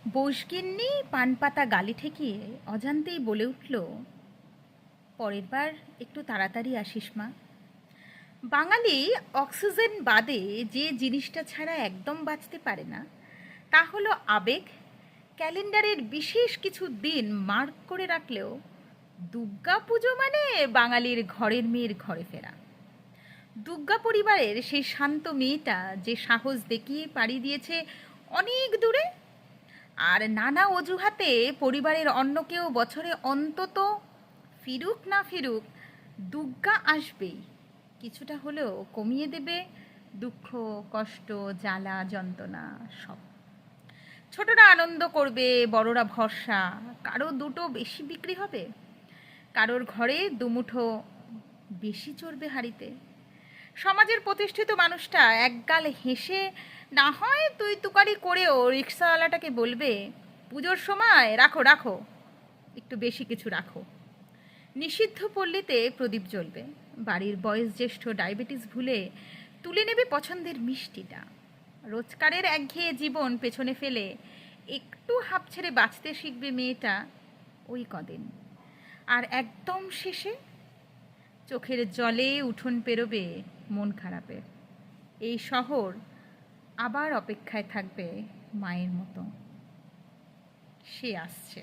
বসগিন্নি পানপাতা গালে ঠেকিয়ে অজান্তেই বলে উঠল, পরের বার একটু তাড়াতাড়ি আসিস মা। বাঙালি অক্সিজেন বাদে যে জিনিসটা ছাড়া একদম বাঁচতে পারে না তা হলো আবেগ। ক্যালেন্ডারের বিশেষ কিছু দিন মার্ক করে রাখলেও দুর্গা পুজো মানে বাঙালির ঘরের মেয়ের ঘরে ফেরা। দুর্গা পরিবারের সেই শান্ত মেয়েটা যে সাহস দেখিয়ে পাড়ি দিয়েছে অনেক দূরে, আর নানা অজুহাতে পরিবারের অন্য কেউ বছরে অন্তত ফিরুক না ফিরুক দুর্গা আসবেই, কিছুটা হলেও কমিয়ে দেবে দুঃখ, কষ্ট, জ্বালা, যন্ত্রণা সব। ছোটরা আনন্দ করবে, বড়রা ভরসা। কারো দুটো বেশি বিক্রি হবে, কারোর ঘরে দুমুঠো বেশি চড়বে হাঁড়িতে। সমাজের প্রতিষ্ঠিত মানুষটা একগাল হেসে না হয় তুই তুকারি করেও রিক্সাওয়ালাটাকে বলবে, পুজোর সময় রাখো রাখো, একটু বেশি কিছু রাখো। নিষিদ্ধ পল্লীতে প্রদীপ জ্বলবে, বাড়ির বয়োজ্যেষ্ঠ ডায়াবেটিস ভুলে তুলে নেবে পছন্দের মিষ্টিটা। রোজকারের একঘেয়ে জীবন পেছনে ফেলে একটু হাঁপ ছেড়ে বাঁচতে শিখবে মেয়েটা ওই কদিন। আর একদম শেষে চোখের জলে উঠোন পেরোবে মন খারাপে। এই শহর আবার অপেক্ষায় থাকবে মায়ের মতো। সে আসছে।